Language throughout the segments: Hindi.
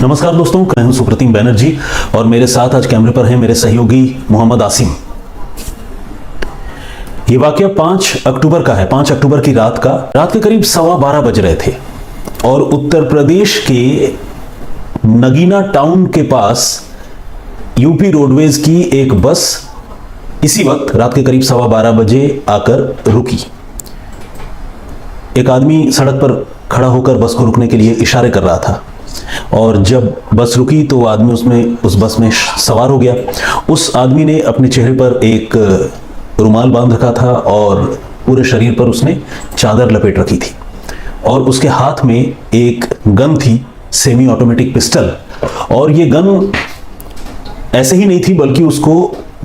नमस्कार दोस्तों, मैं हूं सुप्रतिम बैनर्जी और मेरे साथ आज कैमरे पर हैं मेरे सहयोगी मोहम्मद आसिम। ये वाकया 5 अक्टूबर का है। 5 अक्टूबर की रात के करीब 12:15 बज रहे थे और उत्तर प्रदेश के नगीना टाउन के पास यूपी रोडवेज की एक बस इसी वक्त रात के करीब 12:15 बजे आकर रुकी। एक आदमी सड़क पर खड़ा होकर बस को रुकने के लिए इशारे कर रहा था और जब बस रुकी तो आदमी उस बस में सवार हो गया। उस आदमी ने अपने चेहरे पर एक रुमाल बांध रखा था और पूरे शरीर पर उसने चादर लपेट रखी थी और उसके हाथ में एक गन थी, सेमी ऑटोमेटिक पिस्टल। और ये गन ऐसे ही नहीं थी बल्कि उसको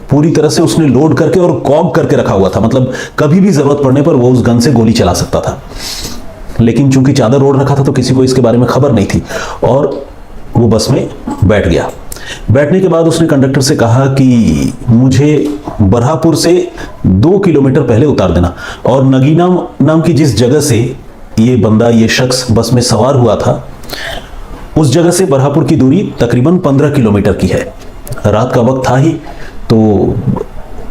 पूरी तरह से उसने लोड करके और कॉग करके रखा हुआ था, मतलब कभी भी जरूरत पड़ने पर वो उस गन से गोली चला सकता था। लेकिन चूंकि चादर ओढ़ रखा था तो किसी को इसके बारे में खबर नहीं थी और वो बस में बैठ गया। बैठने के बाद उसने कंडक्टर से कहा कि मुझे बरहापुर से 2 किलोमीटर पहले उतार देना। और नगीना नाम की जिस जगह से ये शख्स बस में सवार हुआ था, उस जगह से बरहापुर की दूरी तकरीबन 15 किलोमीटर की है। रात का वक्त था ही, तो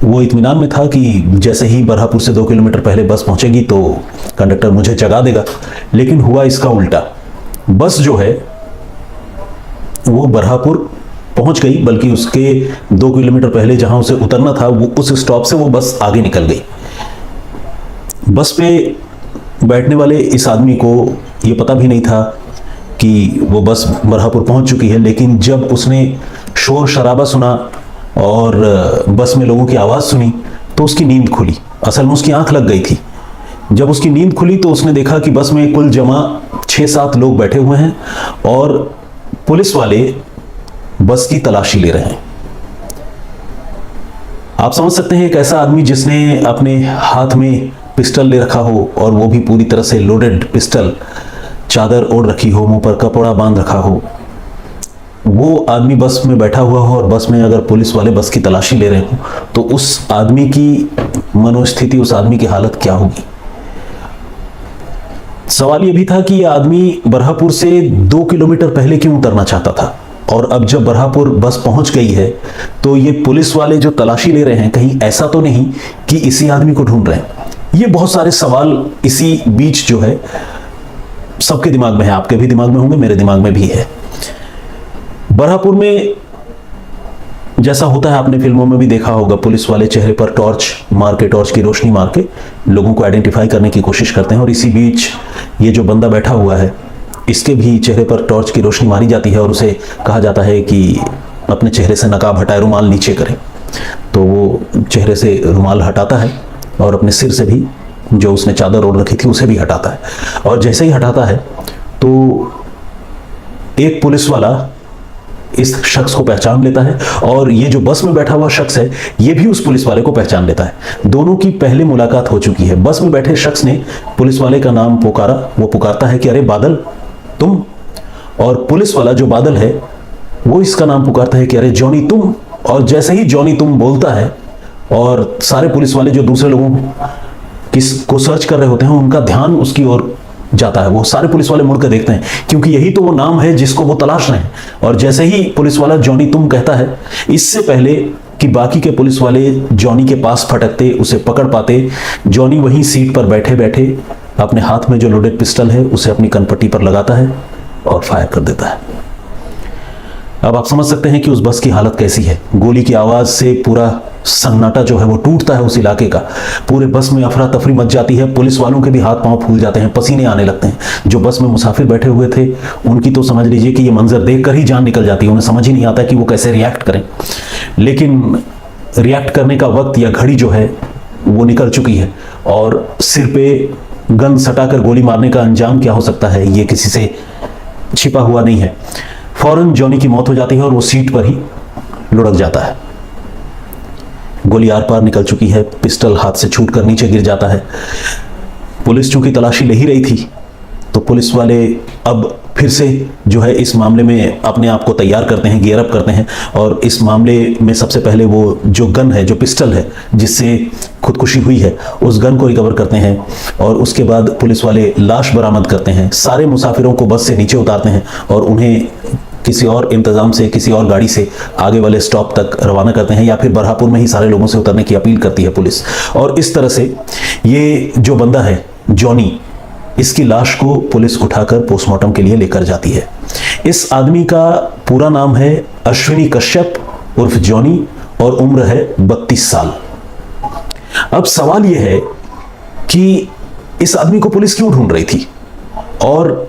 वो इत्मीनान में था कि जैसे ही बरहापुर से 2 किलोमीटर पहले बस पहुंचेगी तो कंडक्टर मुझे जगा देगा। लेकिन हुआ इसका उल्टा। बस जो है वो बरहापुर पहुंच गई, बल्कि उसके 2 किलोमीटर पहले जहां उसे उतरना था वो उस स्टॉप से वो बस आगे निकल गई। बस पे बैठने वाले इस आदमी को ये पता भी नहीं था कि वो बस बरहापुर पहुंच चुकी है। लेकिन जब उसने शोर शराबा सुना और बस में लोगों की आवाज़ सुनी तो उसकी नींद खुली। असल में उसकी आंख लग गई थी। जब उसकी नींद खुली तो उसने देखा कि बस में कुल जमा 6-7 लोग बैठे हुए हैं और पुलिस वाले बस की तलाशी ले रहे हैं। आप समझ सकते हैं, एक ऐसा आदमी जिसने अपने हाथ में पिस्टल ले रखा हो और वो भी पूरी तरह से लोडेड पिस्टल, चादर ओढ़ रखी हो, मुंह पर कपड़ा बांध रखा हो, वो आदमी बस में बैठा हुआ हो और बस में अगर पुलिस वाले बस की तलाशी ले रहे हो तो उस आदमी की मनोस्थिति, उस आदमी की हालत क्या होगी। सवाल यह भी था कि यह आदमी बरहापुर से 2 किलोमीटर पहले क्यों उतरना चाहता था और अब जब बरहापुर बस पहुंच गई है तो ये पुलिस वाले जो तलाशी ले रहे हैं, कहीं ऐसा तो नहीं कि इसी आदमी को ढूंढ रहे हैं। ये बहुत सारे सवाल इसी बीच जो है सबके दिमाग में है। आपके भी दिमाग में होंगे, मेरे दिमाग में भी है। बरहापुर में जैसा होता है, आपने फिल्मों में भी देखा होगा, पुलिस वाले चेहरे पर टॉर्च की रोशनी मार के लोगों को आइडेंटिफाई करने की कोशिश करते हैं। और इसी बीच ये जो बंदा बैठा हुआ है, इसके भी चेहरे पर टॉर्च की रोशनी मारी जाती है और उसे कहा जाता है कि अपने चेहरे से नकाब हटाए, रुमाल नीचे करे। तो वो चेहरे से रुमाल हटाता है और अपने सिर से भी जो उसने चादर ओढ़ रखी थी उसे भी हटाता है। और जैसे ही हटाता है तो एक पुलिस वाला इस शख्स को पहचान लेता है और ये जो बस में बैठा हुआ शख्स है ये भी उस पुलिस वाले को पहचान लेता है। दोनों की पहले मुलाकात हो चुकी है। बस में बैठे शख्स ने पुलिस वाले का नाम पुकारा। वो पुकारता है कि अरे बादल तुम, और पुलिस वाला जो बादल है वो इसका नाम पुकारता है कि अरे जॉनी तुम। और जैसे ही जॉनी तुम बोलता है और सारे पुलिस वाले जो दूसरे लोगों को सर्च कर रहे होते हैं उनका ध्यान उसकी ओर जाता है। वो सारे पुलिस वाले मुड़कर देखते हैं क्योंकि यही तो वो नाम है जिसको वो तलाश रहे हैं। और जैसे ही पुलिस वाला जॉनी तुम कहता है, इससे पहले कि बाकी के पुलिस वाले जॉनी के पास फटकते, उसे पकड़ पाते, जॉनी वहीं सीट पर बैठे बैठे अपने हाथ में जो लोडेड पिस्टल है उसे अपनी कनपट्टी पर लगाता है और फायर कर देता है। अब आप समझ सकते हैं कि उस बस की हालत कैसी है। गोली की आवाज से पूरा सन्नाटा जो है वो टूटता है उस इलाके का। पूरे बस में अफरा तफरी मच जाती है। पुलिस वालों के भी हाथ पांव फूल जाते हैं, पसीने आने लगते हैं। जो बस में मुसाफिर बैठे हुए थे उनकी तो समझ लीजिए कि ये मंजर देखकर ही जान निकल जाती है। उन्हें समझ ही नहीं आता कि वो कैसे रिएक्ट करें। लेकिन रिएक्ट करने का वक्त या घड़ी जो है वो निकल चुकी है और सिर पे गन सटाकर गोली मारने का अंजाम क्या हो सकता है ये किसी से छिपा हुआ नहीं है। फौरन जॉनी की मौत हो जाती है और वो सीट पर ही लुढ़क जाता है। गोली आर पार निकल चुकी है, पिस्टल हाथ से छूटकर नीचे गिर जाता है। पुलिस चूंकि तलाशी ले ही रही थी तो पुलिस वाले अब फिर से जो है इस मामले में अपने आप को तैयार करते हैं, गियर अप करते हैं और इस मामले में सबसे पहले वो जो गन है, जो पिस्टल है जिससे खुदकुशी हुई है, उस गन को रिकवर करते हैं और उसके बाद पुलिस वाले लाश बरामद करते हैं। सारे मुसाफिरों को बस से नीचे उतारते हैं और उन्हें किसी और इंतजाम से, किसी और गाड़ी से आगे वाले स्टॉप तक रवाना करते हैं, या फिर बरहापुर में ही सारे लोगों से उतरने की अपील करती है पुलिस। और इस तरह से ये जो बंदा है जॉनी, इसकी लाश को पुलिस उठाकर पोस्टमार्टम के लिए लेकर जाती है। इस आदमी का पूरा नाम है अश्विनी कश्यप उर्फ जॉनी और उम्र है 32 साल। अब सवाल यह है कि इस आदमी को पुलिस क्यों ढूंढ रही थी और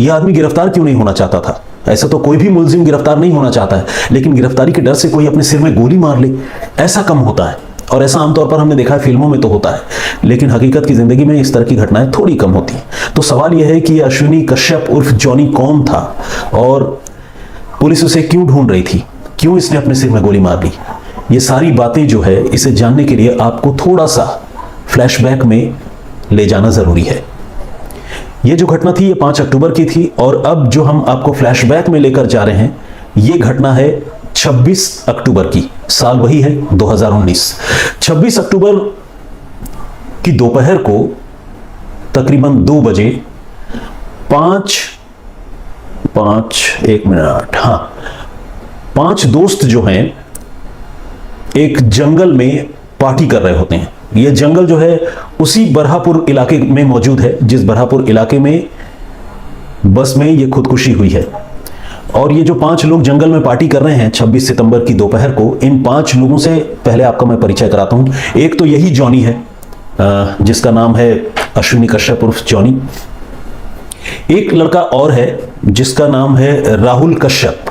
यह आदमी गिरफ्तार क्यों नहीं होना चाहता था। ऐसा तो कोई भी मुलजिम गिरफ्तार नहीं होना चाहता है, लेकिन गिरफ्तारी के डर से कोई अपने सिर में गोली मार ले, ऐसा कम होता है। और ऐसा आमतौर पर हमने देखा है, फिल्मों में तो होता है, लेकिन हकीकत की जिंदगी में इस तरह की घटनाएं थोड़ी कम होती हैं। तो सवाल यह है कि अश्विनी कश्यप उर्फ जॉनी कौन था और पुलिस उसे क्यों ढूंढ रही थी, क्यों इसने अपने सिर में गोली मार ली। ये सारी बातें जो है, इसे जानने के लिए आपको थोड़ा सा फ्लैशबैक में ले जाना जरूरी है। ये जो घटना थी ये 5 अक्टूबर की थी, और अब जो हम आपको फ्लैशबैक में लेकर जा रहे हैं ये घटना है 26 अक्टूबर की। साल वही है 2019। 26 अक्टूबर की दोपहर को तकरीबन 2 बजे 5 दोस्त जो हैं एक जंगल में पार्टी कर रहे होते हैं। यह जंगल जो है उसी बरहापुर इलाके में मौजूद है, जिस बरहापुर इलाके में बस में यह खुदकुशी हुई है। और ये जो 5 लोग जंगल में पार्टी कर रहे हैं 26 सितंबर की दोपहर को, इन 5 लोगों से पहले आपका मैं परिचय कराता हूं। एक तो यही जॉनी है, जिसका नाम है अश्विनी कश्यप उर्फ जॉनी। एक लड़का और है जिसका नाम है राहुल कश्यप।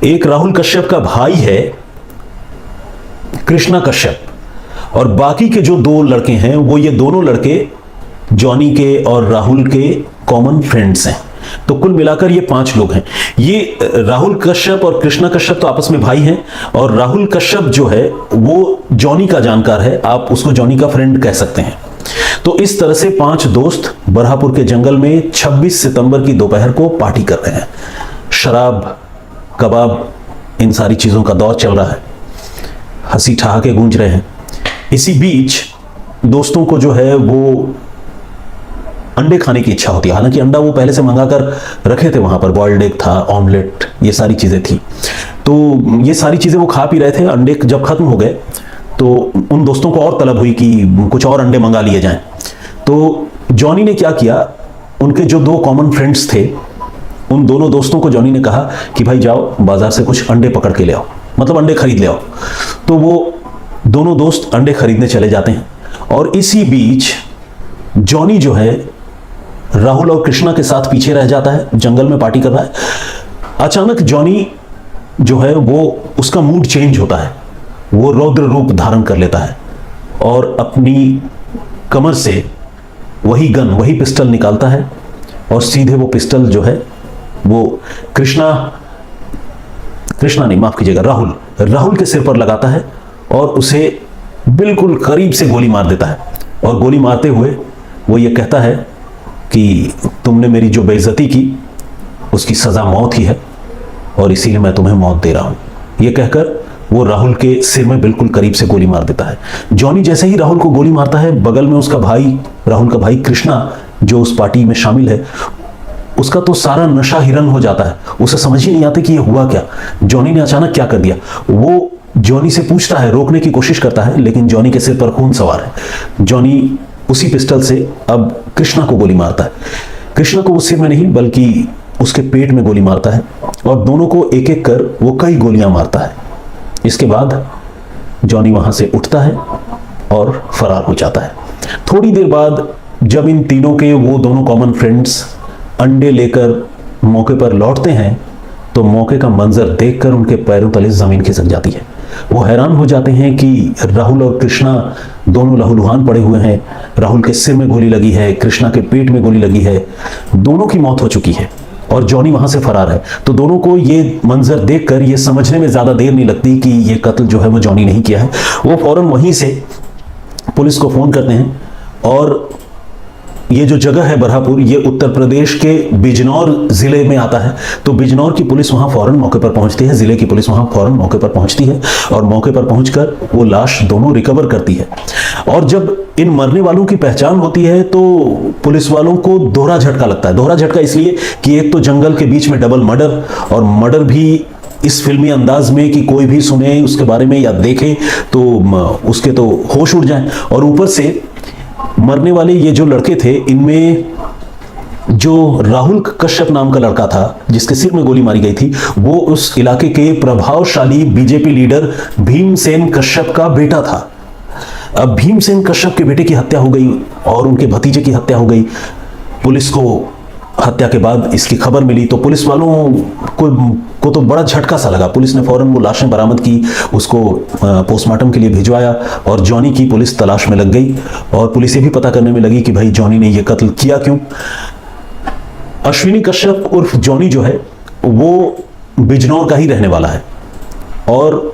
एक राहुल कश्यप का भाई है कृष्णा कश्यप, और बाकी के जो 2 लड़के हैं वो ये दोनों लड़के जॉनी के और राहुल के कॉमन फ्रेंड्स हैं। तो कुल मिलाकर ये 5 लोग हैं। ये राहुल कश्यप और कृष्णा कश्यप तो आपस में भाई हैं, और राहुल कश्यप जो है वो जॉनी का जानकार है, आप उसको जॉनी का फ्रेंड कह सकते हैं। तो इस तरह से 5 दोस्त बरहापुर के जंगल में 26 सितंबर की दोपहर को पार्टी कर रहे हैं। शराब, कबाब, इन सारी चीजों का दौर चल रहा है, हंसी ठहाके गूंज रहे हैं। इसी बीच दोस्तों को जो है वो अंडे खाने की इच्छा होती है। हालांकि अंडा वो पहले से मंगा कर रखे थे, वहां पर बॉइल्ड एग था, ऑमलेट, ये सारी चीजें थी। तो ये सारी चीजें वो खा पी रहे थे। अंडे जब खत्म हो गए तो उन दोस्तों को और तलब हुई कि कुछ और अंडे मंगा लिए जाएं। तो जॉनी ने क्या किया, उनके जो 2 कॉमन फ्रेंड्स थे उन दोनों दोस्तों को जॉनी ने कहा कि भाई जाओ बाजार से कुछ अंडे पकड़ के ले आओ, मतलब अंडे खरीद ले आओ। तो वो दोनों दोस्त अंडे खरीदने चले जाते हैं, और इसी बीच जॉनी जो है राहुल और कृष्णा के साथ पीछे रह जाता है, जंगल में पार्टी कर रहा है। अचानक जॉनी जो है वो उसका मूड चेंज होता है, वो रौद्र रूप धारण कर लेता है और अपनी कमर से वही गन, वही पिस्टल निकालता है और सीधे वो पिस्टल जो है वो कृष्णा नहीं, माफ कीजिएगा, राहुल के सिर पर लगाता है और उसे बिल्कुल करीब से गोली मार देता है। और गोली मारते हुए वो ये कहता है कि तुमने मेरी जो बेइज्जती की उसकी सजा मौत ही है, और इसीलिए मैं तुम्हें मौत दे रहा हूं। ये कहकर वो राहुल के सिर में बिल्कुल करीब से गोली मार देता है। जॉनी जैसे ही राहुल को गोली मारता है, बगल में उसका भाई, राहुल का भाई कृष्णा, जो उस पार्टी में शामिल है, उसका तो सारा नशा हिरन हो जाता है। उसे समझ ही नहीं आता कि ये हुआ क्या, जॉनी ने अचानक क्या कर दिया। वो जॉनी से पूछता है, रोकने की कोशिश करता है, लेकिन जॉनी के सिर पर खून सवार है। जॉनी उसी पिस्टल से अब कृष्णा को गोली मारता है। कृष्णा को वो सिर में नहीं बल्कि उसके पेट में गोली मारता है, और दोनों को एक एक कर वो कई गोलियां मारता है। इसके बाद जॉनी वहां से उठता है और फरार हो जाता है। थोड़ी देर बाद जब इन तीनों के वो दोनों कॉमन फ्रेंड्स अंडे लेकर मौके पर लौटते हैं, तो मौके का मंजर देखकर उनके पैरों तले जमीन खिसक जाती है। वो हैरान हो जाते हैं कि राहुल और कृष्णा दोनों लहूलुहान पड़े हुए हैं। राहुल के सिर में गोली लगी है, कृष्णा के पेट में गोली लगी है, दोनों की मौत हो चुकी है और जॉनी वहां से फरार है। तो दोनों को ये मंजर देखकर ये समझने में ज्यादा देर नहीं लगती कि ये कत्ल जो है वो जॉनी नहीं किया है। वो फौरन वहीं से पुलिस को फोन करते हैं और ये जो जगह है बरहापुर, ये उत्तर प्रदेश के बिजनौर जिले में आता है। तो बिजनौर की पुलिस वहां फौरन मौके पर पहुंचती है, जिले की पुलिस वहां फौरन मौके पर पहुंचती है और मौके पर पहुंचकर वो लाश दोनों रिकवर करती है। और जब इन मरने वालों की पहचान होती है तो पुलिस वालों को दोहरा झटका लगता है। दोहरा झटका इसलिए कि एक तो जंगल के बीच में डबल मर्डर, और मर्डर भी इस फिल्मी अंदाज में कि कोई भी सुने उसके बारे में या देखे तो उसके तो होश उड़ जाए। और ऊपर से मरने वाले ये जो लड़के थे, इनमें जो राहुल कश्यप नाम का लड़का था जिसके सिर में गोली मारी गई थी, वो उस इलाके के प्रभावशाली बीजेपी लीडर भीमसेन कश्यप का बेटा था। अब भीमसेन कश्यप के बेटे की हत्या हो गई और उनके भतीजे की हत्या हो गई। पुलिस को हत्या के बाद इसकी खबर मिली तो पुलिस वालों को तो बड़ा झटका सा लगा। पुलिस ने फौरन वो लाशें बरामद की, उसको पोस्टमार्टम के लिए भिजवाया और जॉनी की पुलिस तलाश में लग गई। और पुलिस ये भी पता करने में लगी कि भाई जॉनी ने ये कत्ल किया क्यों। अश्विनी कश्यप उर्फ जॉनी जो है वो बिजनौर का ही रहने वाला है और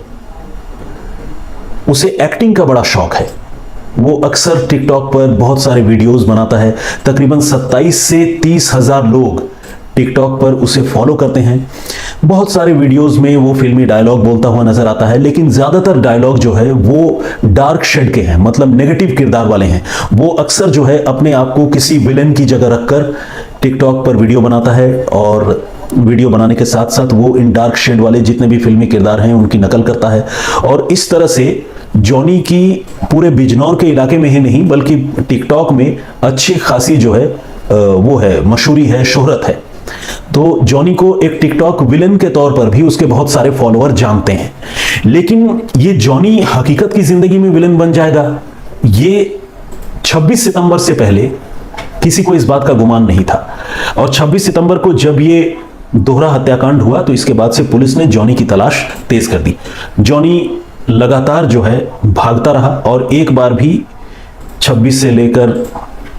उसे एक्टिंग का बड़ा शौक है। वो अक्सर टिकटॉक पर बहुत सारे वीडियोस बनाता है। तकरीबन 27 से 30 हजार लोग टिकटॉक पर उसे फॉलो करते हैं। बहुत सारे वीडियोस में वो फिल्मी डायलॉग बोलता हुआ नजर आता है, लेकिन ज्यादातर डायलॉग जो है वो डार्क शेड के हैं, मतलब नेगेटिव किरदार वाले हैं। वो अक्सर जो है अपने आप को किसी विलेन की जगह रखकर टिकटॉक पर वीडियो बनाता है और वीडियो बनाने के साथ साथ वो इन डार्क शेड वाले जितने भी फिल्मी किरदार हैं उनकी नकल करता है। और इस तरह से जॉनी की पूरे बिजनौर के इलाके में ही नहीं बल्कि टिकटॉक में अच्छी खासी जो है वो है मशहूरी है, शोहरत है। तो जॉनी को एक टिकटॉक विलन के तौर पर भी उसके बहुत सारे फॉलोअर जानते हैं। लेकिन ये जॉनी हकीकत की जिंदगी में विलन बन जाएगा, ये 26 सितंबर से पहले किसी को इस बात का गुमान नहीं था। और 26 सितंबर को जब ये दोहरा हत्याकांड हुआ तो इसके बाद से पुलिस ने जॉनी की तलाश तेज कर दी। जॉनी लगातार जो है भागता रहा और एक बार भी 26 से लेकर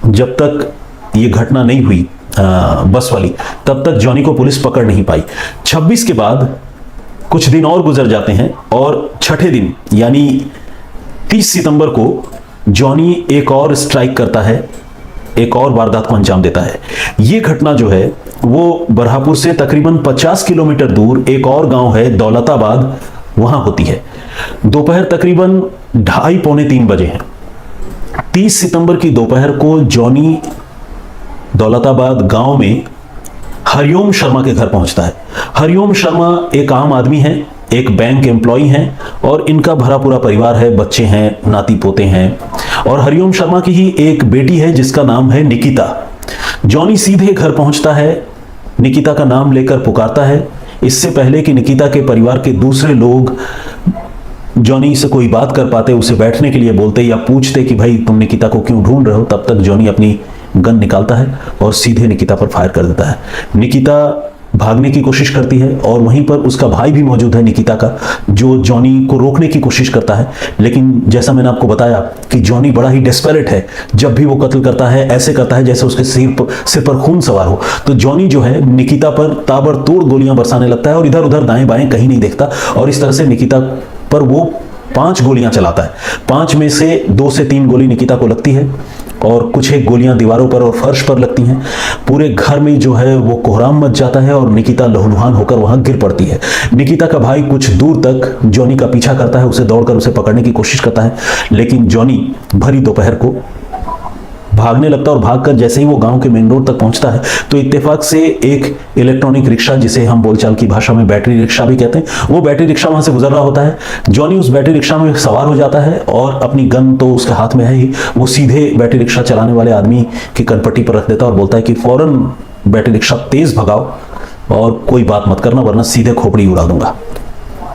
जब तक ये घटना नहीं हुई बस वाली, तब तक जॉनी को पुलिस पकड़ नहीं पाई। 26 के बाद कुछ दिन और गुजर जाते हैं और छठे दिन यानी 30 सितंबर को जॉनी एक और स्ट्राइक करता है, एक और वारदात को अंजाम देता है। यह घटना जो है वो बरहापुर से तकरीबन 50 किलोमीटर दूर एक और गांव है दौलताबाद, वहां होती है। दोपहर तकरीबन 2:30 पौने 3 बजे हैं। 30 सितंबर की दोपहर को जॉनी दौलताबाद गांव में हरिओम शर्मा के घर पहुंचता है। हरिओम शर्मा एक आम आदमी है, एक बैंक एम्प्लॉय हैं और इनका भरा पूरा परिवार है, बच्चे हैं, नाती पोते हैं। और हरिओम शर्मा की ही एक बेटी है जिसका नाम है निकिता। जॉनी सीधे घर पहुंचता है, निकिता का नाम लेकर पुकारता है। इससे पहले कि निकिता के परिवार के दूसरे लोग जॉनी से कोई बात कर पाते, उसे बैठने के लिए बोलते या पूछते कि भाई तुम निकिता को क्यों ढूंढ रहे हो, तब तक जॉनी अपनी गन निकालता है और सीधे निकिता पर फायर कर देता है। निकिता भागने की कोशिश करती है और वहीं पर उसका भाई भी मौजूद है निकिता का, जो जॉनी को रोकने की कोशिश करता है। लेकिन जैसा मैंने आपको बताया कि जॉनी बड़ा ही डेस्परेट है, जब भी वो कत्ल करता है ऐसे करता है जैसे उसके सिर पर खून सवार हो। तो जॉनी जो है निकिता पर ताबड़तोड़ गोलियां बरसाने लगता है और इधर उधर दाएं बाएं कहीं नहीं देखता और इस तरह से निकिता पर वो 5 गोलियां चलाता है। 5 में से 2 से 3 गोली निकिता को लगती है और कुछ एक गोलियां दीवारों पर और फर्श पर लगती हैं। पूरे घर में जो है वो कोहराम मच जाता है और निकिता लहूलुहान होकर वहां गिर पड़ती है। निकिता का भाई कुछ दूर तक जॉनी का पीछा करता है, उसे दौड़कर उसे पकड़ने की कोशिश करता है, लेकिन जॉनी भरी दोपहर को भागने लगता है और भागकर जैसे ही वो गांव के मेन रोड तक पहुंचता है तो इत्तेफाक से एक इलेक्ट्रॉनिक रिक्शा, जिसे हम बोलचाल की भाषा में बैटरी रिक्शा भी कहते हैं, वो बैटरी रिक्शा वहां से गुजर रहा होता है। जॉनी उस बैटरी रिक्शा में सवार हो जाता है और अपनी गन तो उसके हाथ में है ही, वो सीधे बैटरी रिक्शा चलाने वाले आदमी की कनपट्टी पर रख देता है और बोलता है कि फौरन बैटरी रिक्शा तेज भगाओ और कोई बात मत करना वरना सीधे खोपड़ी उड़ा दूंगा।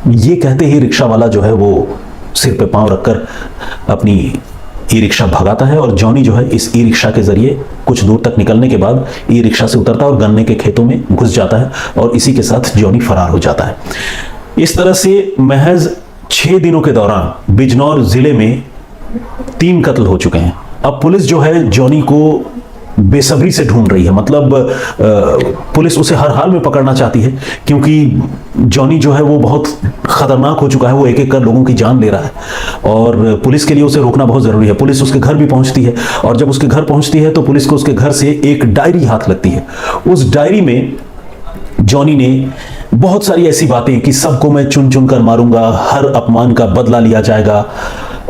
ये कहते ही रिक्शा वाला जो है वो सिर पे पांव रखकर अपनी ई रिक्शा भगाता है और जॉनी जो है इस ई रिक्शा के जरिए कुछ दूर तक निकलने के बाद ई रिक्शा से उतरता है और गन्ने के खेतों में घुस जाता है और इसी के साथ जॉनी फरार हो जाता है। इस तरह से महज 6 दिनों के दौरान बिजनौर जिले में 3 कत्ल हो चुके हैं। अब पुलिस जो है जॉनी को बेसब्री से ढूंढ रही है। मतलब पुलिस उसे हर हाल में पकड़ना चाहती है, क्योंकि जॉनी जो है वो बहुत खतरनाक हो चुका है। वो एक एक कर लोगों की जान ले रहा है और पुलिस के लिए उसे रोकना बहुत जरूरी है। पुलिस उसके घर भी पहुंचती है और जब उसके घर पहुंचती है तो पुलिस को उसके घर से एक डायरी हाथ लगती है। उस डायरी में जॉनी ने बहुत सारी ऐसी बातें कि सबको मैं चुन चुन कर मारूंगा, हर अपमान का बदला लिया जाएगा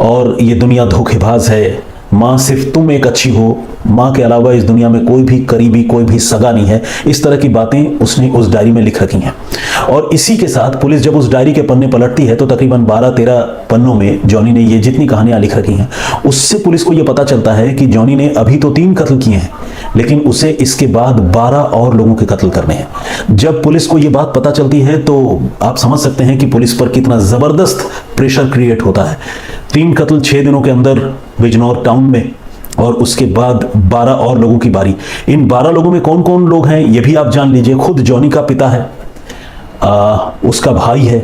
और ये दुनिया धोखेबाज है, माँ सिर्फ तुम एक अच्छी हो, माँ के अलावा इस दुनिया में कोई भी करीबी, कोई भी सगा नहीं है। इस तरह की बातें उसने उस डायरी में लिख रखी हैं। और इसी के साथ पुलिस जब उस डायरी के पन्ने पलटती है तो तकरीबन 12-13 पन्नों में जॉनी ने ये जितनी कहानियां लिख रखी हैं, उससे पुलिस को यह पता चलता है कि जॉनी ने अभी तो 3 कत्ल किए हैं, लेकिन उसे इसके बाद 12 और लोगों के कत्ल करने हैं। जब पुलिस को यह बात पता चलती है तो आप समझ सकते हैं कि पुलिस पर कितना जबरदस्त प्रेशर क्रिएट होता है। 3 कत्ल 6 दिनों के अंदर बिजनौर टाउन में, और उसके बाद 12 और लोगों की बारी। इन 12 लोगों में कौन कौन लोग हैं ये भी आप जान लीजिए। खुद जॉनी का पिता है, उसका भाई है,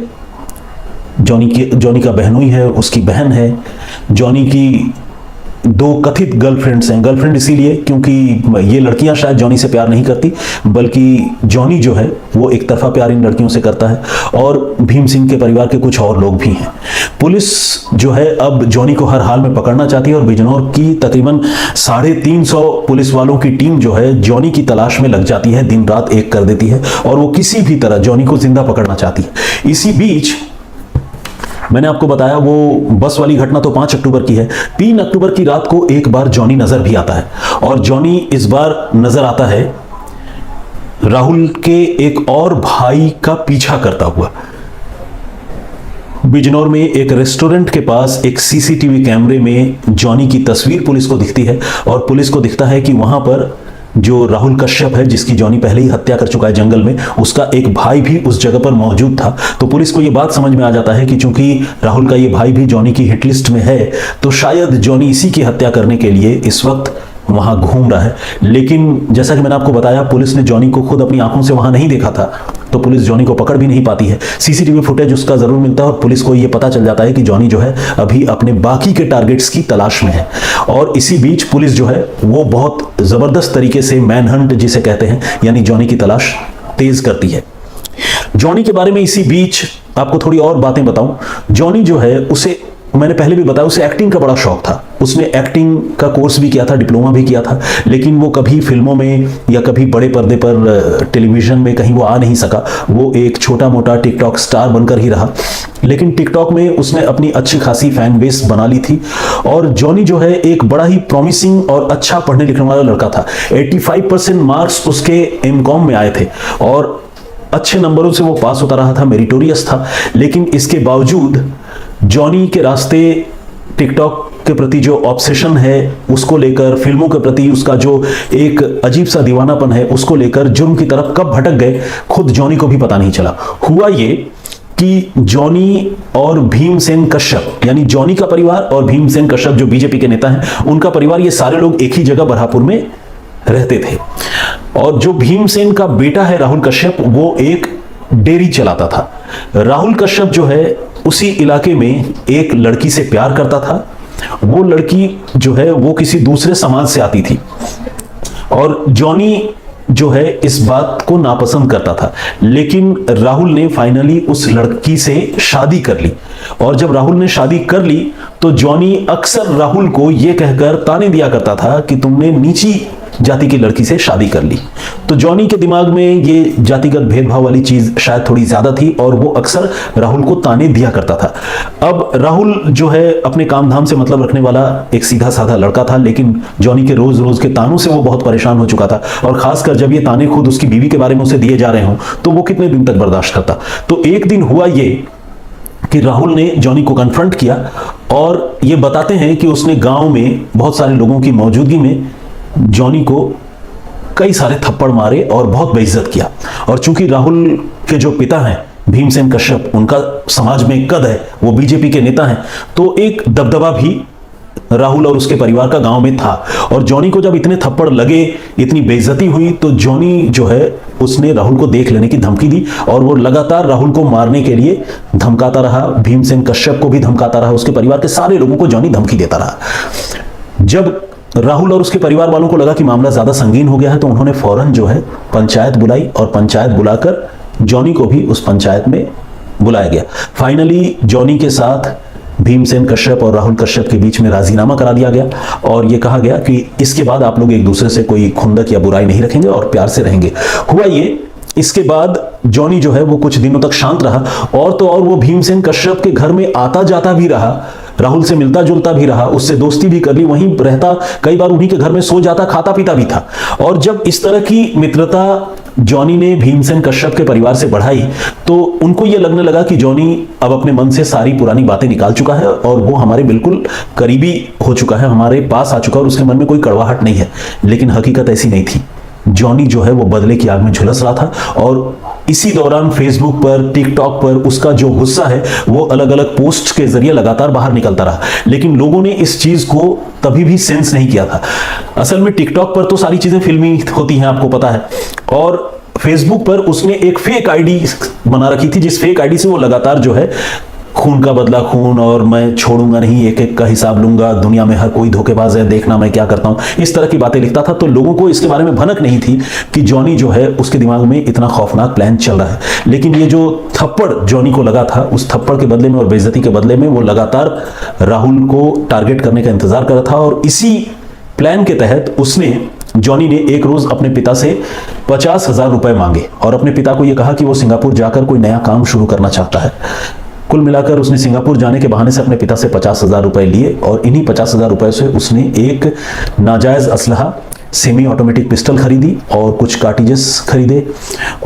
जॉनी का बहनोई है, उसकी बहन है, जॉनी की 2 कथित गर्लफ्रेंड्स हैं। गर्लफ्रेंड इसीलिए क्योंकि ये लड़कियां शायद जॉनी से प्यार नहीं करती, बल्कि जॉनी जो है वो एक तरफा प्यार इन लड़कियों से करता है। और भीम सिंह के परिवार के कुछ और लोग भी हैं। पुलिस जो है अब जॉनी को हर हाल में पकड़ना चाहती है और बिजनौर की तकरीबन 350 पुलिस वालों की टीम जो है जॉनी की तलाश में लग जाती है, दिन रात एक कर देती है और वो किसी भी तरह जॉनी को जिंदा पकड़ना चाहती है। इसी बीच मैंने आपको बताया वो बस वाली घटना तो 5 अक्टूबर की है। 3 अक्टूबर की रात को एक बार जॉनी नजर भी आता है और जॉनी इस बार नजर आता है राहुल के एक और भाई का पीछा करता हुआ। बिजनौर में एक रेस्टोरेंट के पास एक सीसीटीवी कैमरे में जॉनी की तस्वीर पुलिस को दिखती है और पुलिस को दिखता है कि वहां पर जो राहुल कश्यप है, जिसकी जॉनी पहले ही हत्या कर चुका है जंगल में, उसका एक भाई भी उस जगह पर मौजूद था। तो पुलिस को यह बात समझ में आ जाता है कि चूंकि राहुल का ये भाई भी जॉनी की हिट लिस्ट में है तो शायद जॉनी इसी की हत्या करने के लिए इस वक्त वहां घूम रहा है। लेकिन जैसा कि मैंने आपको बताया, पुलिस ने जॉनी को खुद अपनी आंखों से वहां नहीं देखा था, तो पुलिस जॉनी को पकड़ भी नहीं पाती है। सीसीटीवी फुटेज उसका जरूर मिलता है और पुलिस को यह पता चल जाता है कि जॉनी जो है अभी अपने बाकी के टारगेट्स की तलाश में है। और इसी बीच पुलिस जो है वो बहुत जबरदस्त तरीके से मैनहंट जिसे कहते हैं, यानी जॉनी की तलाश तेज करती है। जॉनी के बारे में इसी बीच आपको थोड़ी और बातें बताऊं। जॉनी जो है उसे मैंने पहले भी बताया, उसे एक्टिंग का बड़ा शौक था। उसने एक्टिंग का कोर्स भी किया था, डिप्लोमा भी किया था, लेकिन वो कभी फिल्मों में या कभी बड़े पर्दे पर टेलीविजन में कहीं वो आ नहीं सका। वो एक छोटा मोटा टिकटॉक स्टार बनकर ही रहा, लेकिन टिकटॉक में उसने अपनी अच्छी खासी फैन बेस बना ली थी। और जॉनी जो है एक बड़ा ही प्रॉमिसिंग और अच्छा पढ़ने लिखने वाला लड़का था। 85% मार्क्स उसके एमकॉम में आए थे और अच्छे नंबरों से वो पास होता रहा था, मेरिटोरियस था। लेकिन इसके बावजूद जॉनी के रास्ते टिकटॉक के प्रति जो ऑब्सेशन है उसको लेकर, फिल्मों के प्रति उसका जो एक अजीब सा दीवानापन है उसको लेकर जुर्म की तरफ कब भटक गए खुद जॉनी को भी पता नहीं चला। हुआ ये कि जॉनी और भीमसेन कश्यप, यानी जॉनी का परिवार और भीमसेन कश्यप जो बीजेपी के नेता हैं, उनका परिवार, ये सारे लोग एक ही जगह बरहापुर में रहते थे। और जो भीमसेन का बेटा है राहुल कश्यप, वो एक डेयरी चलाता था। राहुल कश्यप जो है उसी इलाके में एक लड़की से प्यार करता था। वो लड़की जो है वो किसी दूसरे समाज से आती थी और जॉनी जो है इस बात को नापसंद करता था। लेकिन राहुल ने फाइनली उस लड़की से शादी कर ली और जब राहुल ने शादी कर ली तो जॉनी अक्सर राहुल को यह कहकर ताने दिया करता था कि तुमने नीची जाति की लड़की से शादी कर ली। तो जॉनी के दिमाग में ये जातिगत भेदभाव वाली चीज शायद थोड़ी ज्यादा थी और वो अक्सर राहुल को ताने दिया करता था। अब राहुल जो है अपने काम धाम से मतलब रखने वाला एक सीधा साधा लड़का था, लेकिन जॉनी के रोज रोज के तानों से वो बहुत परेशान हो चुका था। और खासकर जब ये ताने खुद उसकी बीवी के बारे में उसे दिए जा रहे हों तो वो कितने दिन तक बर्दाश्त करता। तो एक दिन हुआ ये कि राहुल ने जॉनी को कन्फ्रंट किया और ये बताते हैं कि उसने गांव में बहुत सारे लोगों की मौजूदगी में जॉनी को कई सारे थप्पड़ मारे और बहुत बेइज्जत किया। और चूंकि राहुल के जो पिता हैं भीमसेन कश्यप, उनका समाज में कद है, वो बीजेपी के नेता हैं, तो एक दबदबा भी राहुल और उसके परिवार का गांव में था। और जॉनी को जब इतने थप्पड़ लगे, इतनी बेइज्जती हुई, तो जॉनी जो है उसने राहुल को देख लेने की धमकी दी और वो लगातार राहुल को मारने के लिए धमकाता रहा। भीमसेन कश्यप को भी धमकाता रहा, उसके परिवार के सारे लोगों को जॉनी धमकी देता रहा। जब राहुल और उसके परिवार वालों को लगा कि मामला ज्यादा संगीन हो गया है, तो उन्होंने फौरन जो है पंचायत बुलाई और पंचायत बुलाकर जॉनी को भी उस पंचायत में बुलाया गया। फाइनली जॉनी के साथ भीमसेन कश्यप और राहुल कश्यप के बीच में राजीनामा करा दिया गया और यह कहा गया कि इसके बाद आप लोग एक दूसरे से कोई खुंदक या बुराई नहीं रखेंगे और प्यार से रहेंगे। हुआ ये, इसके बाद जॉनी जो है वो कुछ दिनों तक शांत रहा और तो और वो भीमसेन कश्यप के घर में आता जाता भी रहा, राहुल से मिलता जुलता भी रहा, उससे दोस्ती भी कर ली, वहीं रहता, कई बार उन्हीं के घर में सो जाता, खाता पीता भी था। और जब इस तरह की मित्रता जॉनी ने भीमसेन कश्यप के परिवार से बढ़ाई तो उनको यह लगने लगा कि जॉनी अब अपने मन से सारी पुरानी बातें निकाल चुका है और वो हमारे बिल्कुल करीबी हो चुका है, हमारे पास आ चुका है और उसके मन में कोई कड़वाहट नहीं है। लेकिन हकीकत ऐसी नहीं थी। जॉनी जो है वो बदले की आग में झुलस रहा था और इसी दौरान फेसबुक पर, टिकटॉक पर उसका जो गुस्सा है वो अलग अलग पोस्ट के जरिए लगातार बाहर निकलता रहा। लेकिन लोगों ने इस चीज को तभी भी सेंस नहीं किया था। असल में टिकटॉक पर तो सारी चीजें फिल्मी होती हैं, आपको पता है, और फेसबुक पर उसने एक फेक आईडी बना रखी थी, जिस फेक आईडी से वो लगातार जो है खून का बदला खून और मैं छोड़ूंगा नहीं, एक एक का हिसाब लूंगा, दुनिया में हर कोई धोखेबाज है, देखना मैं क्या करता हूं, इस तरह की बातें लिखता था। तो लोगों को इसके बारे में भनक नहीं थी कि जॉनी जो है उसके दिमाग में इतना खौफनाक प्लान चल रहा है। लेकिन ये जो थप्पड़ जॉनी को लगा था, उस थप्पड़ के बदले में और बेइज्जती के बदले में वो लगातार राहुल को टारगेट करने का इंतजार कर रहा था और इसी प्लान के तहत जॉनी ने एक रोज अपने पिता से 50,000 रुपए मांगे और अपने पिता को यह कहा कि वो सिंगापुर जाकर कोई नया काम शुरू करना चाहता है। कुल मिलाकर उसने सिंगापुर जाने के बहाने से अपने पिता से 50,000 रुपए लिए और इन्हीं 50,000 रुपए से उसने एक नाजायज असलहा, सेमी ऑटोमेटिक पिस्टल खरीदी और कुछ कार्टिजेस खरीदे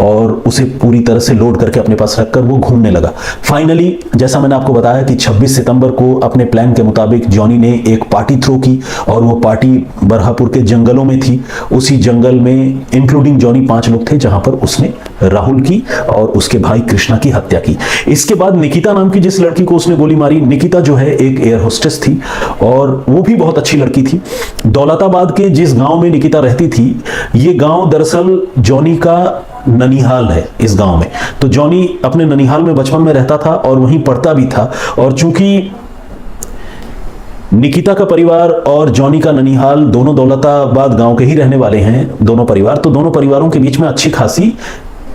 और उसे पूरी तरह से लोड करके अपने पास रखकर वो घूमने लगा। फाइनली जैसा मैंने आपको बताया कि 26 सितंबर को अपने प्लान के मुताबिक जॉनी ने एक पार्टी थ्रो की और वो पार्टी बरहापुर के जंगलों में थी। उसी जंगल में इंक्लूडिंग जॉनी 5 लोग थे, जहां पर उसने राहुल की और उसके भाई कृष्णा की हत्या की। इसके बाद निकिता नाम की जिस लड़की को उसने गोली मारी, निकिता जो है एक एयर होस्टेस थी और वो भी बहुत अच्छी लड़की थी। दौलताबाद के जिस गांव में निकिता रहती थी, ये गांव दरअसल जॉनी का ननिहाल है। इस गांव में तो जॉनी अपने ननिहाल में बचपन में रहता था और वहीं पढ़ता भी था। और चूंकि निकिता का परिवार और जॉनी का ननिहाल दोनों दौलताबाद गांव के ही रहने वाले हैं, दोनों परिवार, तो दोनों परिवारों के बीच में अच्छी खासी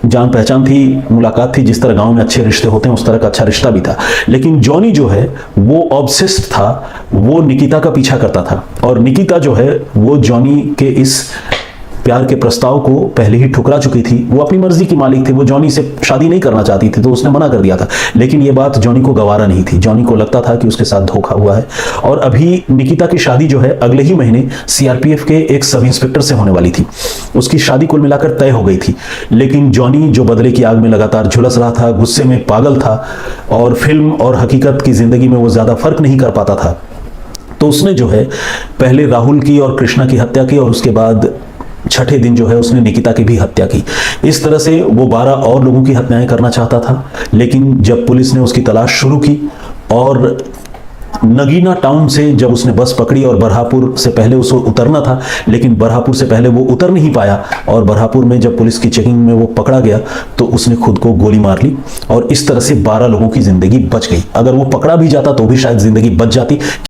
जान पहचान थी, मुलाकात थी। जिस तरह गांव में अच्छे रिश्ते होते हैं उस तरह का अच्छा रिश्ता भी था। लेकिन जॉनी जो है वो ऑब्सेस्ड था, वो निकिता का पीछा करता था और निकिता जो है वो जॉनी के इस प्यार के प्रस्ताव को पहले ही ठुकरा चुकी थी। वो अपनी मर्जी की मालिक थी, वो जॉनी से शादी नहीं करना चाहती थी, तो उसने मना कर दिया था। लेकिन ये बात जॉनी को गवारा नहीं थी। जॉनी को लगता था कि उसके साथ धोखा हुआ है और अभी निकिता की शादी जो है अगले ही महीने सीआरपीएफ के एक सब इंस्पेक्टर से होने वाली थी। उसकी शादी कुल मिलाकर तय हो गई थी। लेकिन जॉनी जो बदले की आग में लगातार झुलस रहा था, गुस्से में पागल था और फिल्म और हकीकत की जिंदगी में वो ज्यादा फर्क नहीं कर पाता था, तो उसने जो है पहले राहुल की और कृष्णा की हत्या की और उसके बाद छठे दिन जो है उसने निकिता की भी हत्या की। इस तरह से वो 12 और लोगों की हत्याएं करना चाहता था। लेकिन जब पुलिस ने उसकी तलाश शुरू की और नगीना टाउन से जब उसने बस पकड़ी और बरहापुर से पहले उसको उतरना था, लेकिन बरहापुर से पहले वो उतर नहीं पाया और बरहापुर में जब पुलिस की चेकिंग में वो पकड़ा गया तो उसने खुद को गोली मार ली और इस तरह से 12 लोगों की जिंदगी बच गई। अगर वो पकड़ा भी जाता तो भी शायद जिंदगी बच जाती।